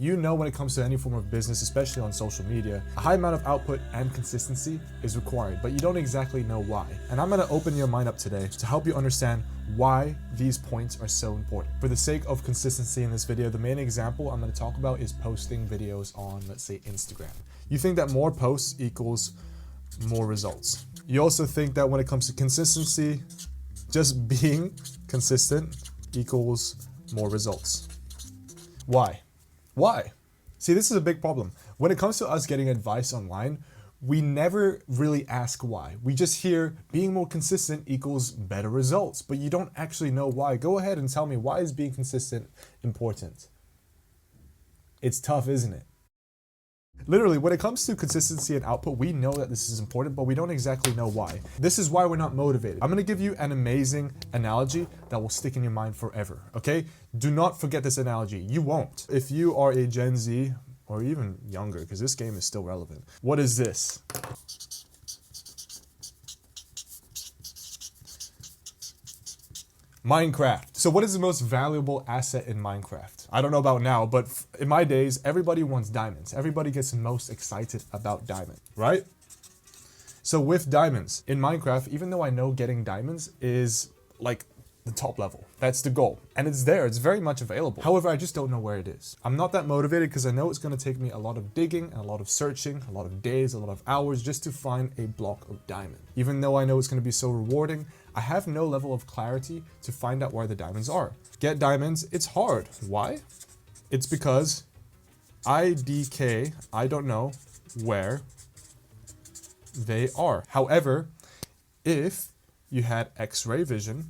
You know, when it comes to any form of business, especially on social media, a high amount of output and consistency is required, but you don't exactly know why. And I'm gonna open your mind up today to help you understand why these points are so important. For the sake of consistency in this video, the main example I'm gonna talk about is posting videos on, let's say, Instagram. You think that more posts equals more results. You also think that when it comes to consistency, just being consistent equals more results. Why? Why? See, this is a big problem. When it comes to us getting advice online, we never really ask why. We just hear being more consistent equals better results, but you don't actually know why. Go ahead and tell me, why is being consistent important? It's tough, isn't it? Literally, when it comes to consistency and output, we know that this is important, but we don't exactly know why. This is why we're not motivated. I'm gonna give you an amazing analogy that will stick in your mind forever, okay? Do not forget this analogy. You won't. If you are a Gen Z, or even younger, because this game is still relevant. What is this? Minecraft. So what is the most valuable asset in Minecraft? I don't know about now, but in my days, everybody wants diamonds. Everybody gets most excited about diamond, right? So with diamonds in Minecraft, even though I know getting diamonds is like the top level, that's the goal. And it's there, it's very much available. However, I just don't know where it is. I'm not that motivated because I know it's gonna take me a lot of digging, and a lot of searching, a lot of days, a lot of hours just to find a block of diamond. Even though I know it's gonna be so rewarding, I have no level of clarity to find out where the diamonds are. Get diamonds, it's hard. Why? It's because I don't know where they are. However, if you had X-ray vision,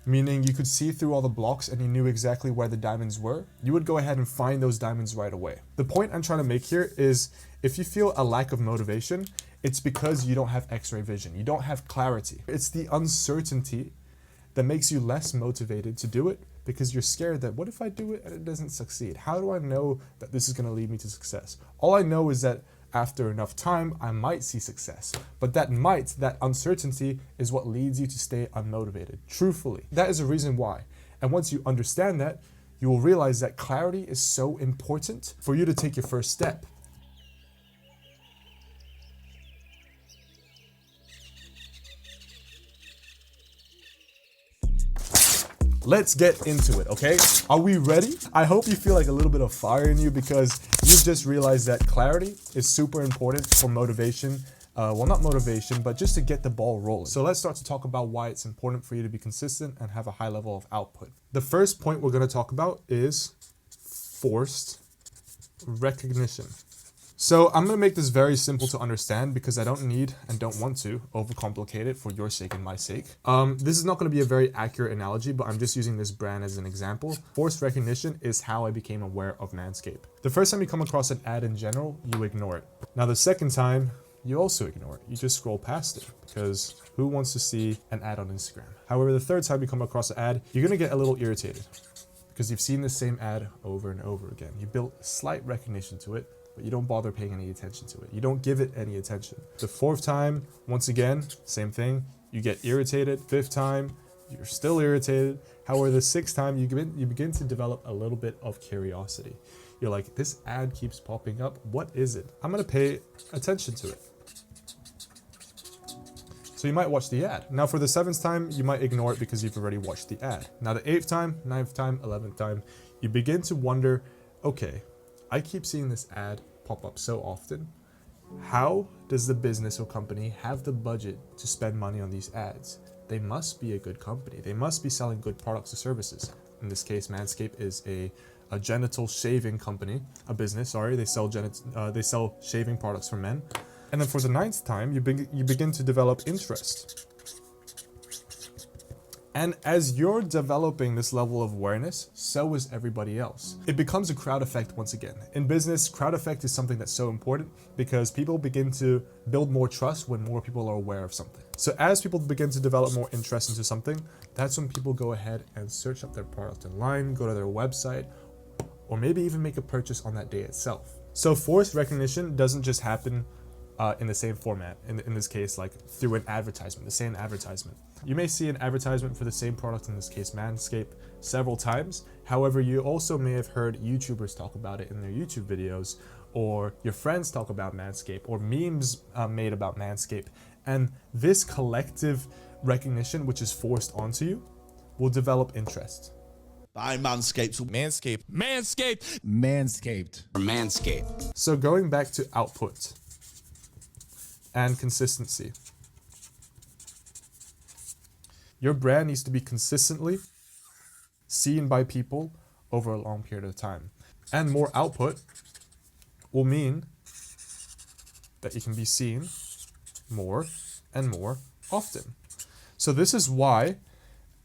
meaning you could see through all the blocks and you knew exactly where the diamonds were, you would go ahead and find those diamonds right away. The point I'm trying to make here is, if you feel a lack of motivation, it's because you don't have X-ray vision. You don't have clarity. It's the uncertainty that makes you less motivated to do it, because you're scared that, what if I do it and it doesn't succeed? How do I know that this is gonna lead me to success? All I know is that after enough time, I might see success. But that uncertainty is what leads you to stay unmotivated. Truthfully, that is the reason why. And once you understand that, you will realize that clarity is so important for you to take your first step. Let's get into it, okay? Are we ready? I hope you feel like a little bit of fire in you, because you've just realized that clarity is super important for motivation. Well, not motivation, but just to get the ball rolling. So let's start to talk about why it's important for you to be consistent and have a high level of output. The first point we're gonna talk about is forced recognition. So I'm gonna make this very simple to understand, because I don't need and don't want to overcomplicate it for your sake and my sake. This is not gonna be a very accurate analogy, but I'm just using this brand as an example. Forced recognition is how I became aware of Manscaped. The first time you come across an ad in general, you ignore it. Now the second time, you also ignore it. You just scroll past it, because who wants to see an ad on Instagram? However, the third time you come across an ad, you're gonna get a little irritated, because you've seen the same ad over and over again. You built slight recognition to it, but you don't bother paying any attention to it. You don't give it any attention. The fourth time, once again, same thing. You get irritated. Fifth time, you're still irritated. However, the sixth time, you begin to develop a little bit of curiosity. You're like, this ad keeps popping up. What is it? I'm gonna pay attention to it. So you might watch the ad. Now for the seventh time, you might ignore it because you've already watched the ad. Now the eighth time, ninth time, 11th time, you begin to wonder, okay, I keep seeing this ad pop up so often. How does the business or company have the budget to spend money on these ads? They must be a good company. They must be selling good products or services. In this case, Manscaped is a genital shaving company, a business, sorry. They sell shaving products for men. And then for the ninth time, you begin to develop interest. And as you're developing this level of awareness, so is everybody else. It becomes a crowd effect once again. In business, crowd effect is something that's so important, because people begin to build more trust when more people are aware of something. So as people begin to develop more interest into something, that's when people go ahead and search up their product online, go to their website, or maybe even make a purchase on that day itself. So forced recognition doesn't just happen in the same format. In this case, like through an advertisement, the same advertisement. You may see an advertisement for the same product, in this case Manscaped, several times. However, you also may have heard YouTubers talk about it in their YouTube videos, or your friends talk about Manscaped, or memes made about Manscaped. And this collective recognition, which is forced onto you, will develop interest. Buy Manscaped. Manscaped. Manscaped. Manscaped. Manscaped. So going back to output and consistency. Your brand needs to be consistently seen by people over a long period of time. And more output will mean that you can be seen more and more often. So this is why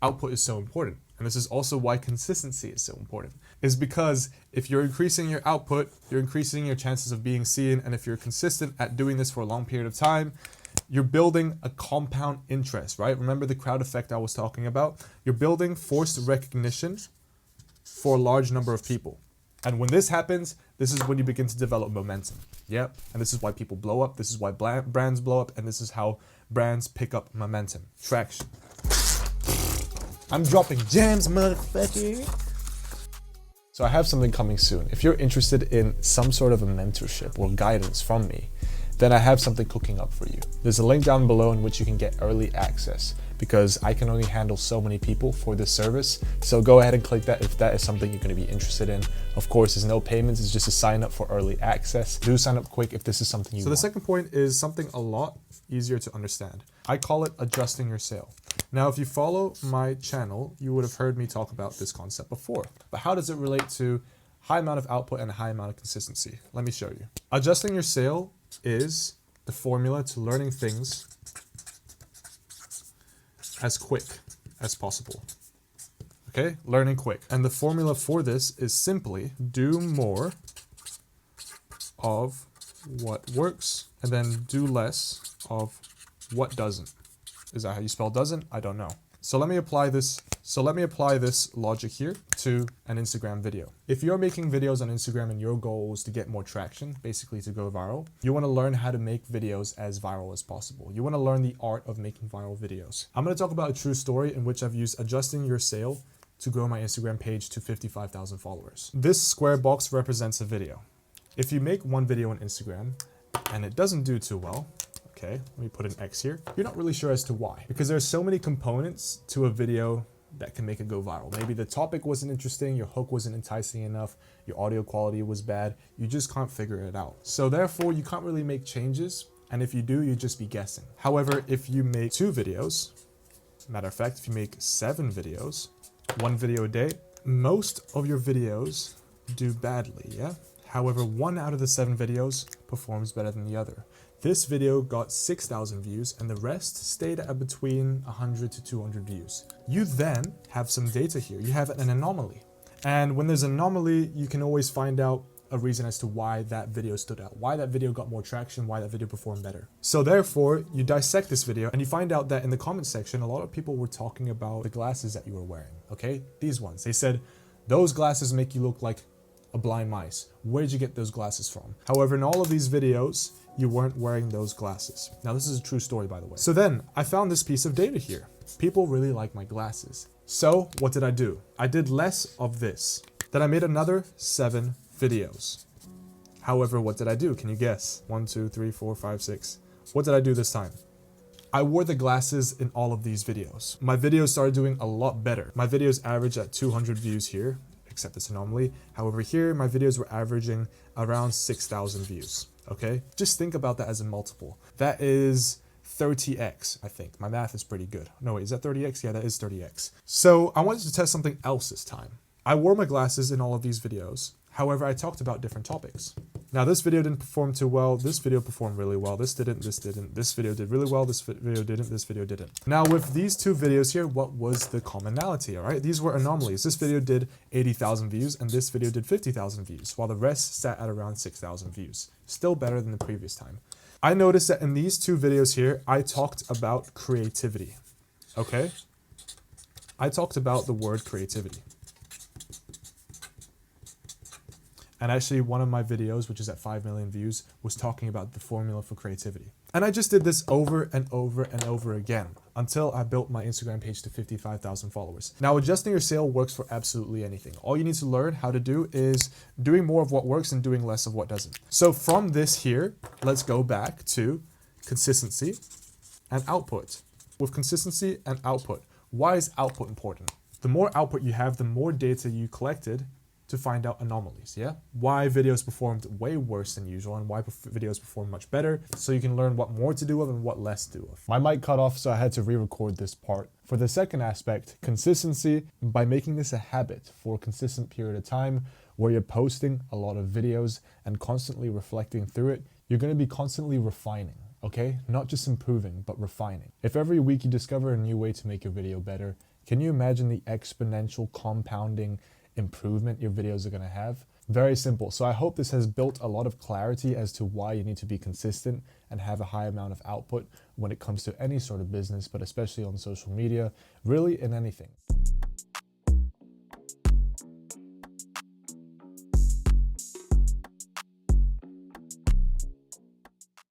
output is so important. And this is also why consistency is so important. Is because if you're increasing your output, you're increasing your chances of being seen. And if you're consistent at doing this for a long period of time, you're building a compound interest, right? Remember the crowd effect I was talking about? You're building forced recognition for a large number of people. And when this happens, this is when you begin to develop momentum. Yep. And this is why people blow up. This is why brands blow up. And this is how brands pick up momentum, traction. I'm dropping gems, motherfucker. So I have something coming soon. If you're interested in some sort of a mentorship or guidance from me, then I have something cooking up for you. There's a link down below in which you can get early access, because I can only handle so many people for this service. So go ahead and click that if that is something you're going to be interested in. Of course, there's no payments. It's just a sign up for early access. Do sign up quick if this is something you want. So the second point is something a lot easier to understand. I call it adjusting your sale. Now, if you follow my channel, you would have heard me talk about this concept before. But how does it relate to high amount of output and a high amount of consistency? Let me show you. Adjusting your sale is the formula to learning things as quick as possible. Okay, learning quick. And the formula for this is simply do more of what works and then do less of what doesn't. Is that how you spell doesn't? I don't know. So let me apply this logic here to an Instagram video. If you're making videos on Instagram and your goal is to get more traction, basically to go viral, you want to learn how to make videos as viral as possible. You want to learn the art of making viral videos. I'm going to talk about a true story in which I've used adjusting your sale to grow my Instagram page to 55,000 followers. This square box represents a video. If you make one video on Instagram and it doesn't do too well, okay, let me put an X here. You're not really sure as to why, because there's so many components to a video that can make it go viral. Maybe the topic wasn't interesting, your hook wasn't enticing enough, your audio quality was bad, you just can't figure it out. So therefore, you can't really make changes, and if you do, you'd just be guessing. However, if you make 2 videos, matter of fact, if you make 7 videos, 1 video a day, most of your videos do badly, yeah? However, 1 out of the 7 videos performs better than the other. This video got 6,000 views and the rest stayed at between 100 to 200 views. You then have some data here. You have an anomaly. And when there's an anomaly, you can always find out a reason as to why that video stood out, why that video got more traction, why that video performed better. So therefore, you dissect this video and you find out that in the comment section, a lot of people were talking about the glasses that you were wearing, okay? These ones. They said, those glasses make you look like a blind mice. Where did you get those glasses from? However, in all of these videos, you weren't wearing those glasses. Now, this is a true story, by the way. So then I found this piece of data here. People really like my glasses. So what did I do? I did less of this. Then I made another 7 videos. However, what did I do? Can you guess? 1, 2, 3, 4, 5, 6. What did I do this time? I wore the glasses in all of these videos. My videos started doing a lot better. My videos average at 200 views here, except this anomaly. However, here, my videos were averaging around 6,000 views. Okay, just think about that as a multiple. That is 30x, I think. My math is pretty good. No, wait, is that 30x? Yeah, that is 30x. So I wanted to test something else this time. I wore my glasses in all of these videos. However, I talked about different topics. Now, this video didn't perform too well. This video performed really well. This didn't, this didn't. This video did really well. This video didn't, this video didn't. Now, with these 2 videos here, what was the commonality, all right? These were anomalies. This video did 80,000 views, and this video did 50,000 views, while the rest sat at around 6,000 views. Still better than the previous time. I noticed that in these 2 videos here, I talked about creativity, okay? I talked about the word creativity. And actually one of my videos, which is at 5 million views, was talking about the formula for creativity. And I just did this over and over and over again until I built my Instagram page to 55,000 followers. Now, adjusting your sale works for absolutely anything. All you need to learn how to do is doing more of what works and doing less of what doesn't. So from this here, let's go back to consistency and output. With consistency and output, why is output important? The more output you have, the more data you collected to find out anomalies, yeah? Why videos performed way worse than usual and why videos perform much better, so you can learn what more to do of and what less to do of. My mic cut off, so I had to re-record this part. For the second aspect, consistency, by making this a habit for a consistent period of time where you're posting a lot of videos and constantly reflecting through it, you're gonna be constantly refining, okay? Not just improving, but refining. If every week you discover a new way to make your video better, can you imagine the exponential compounding improvement your videos are going to have? Very simple. So I hope this has built a lot of clarity as to why you need to be consistent and have a high amount of output when it comes to any sort of business, but especially on social media, really in anything.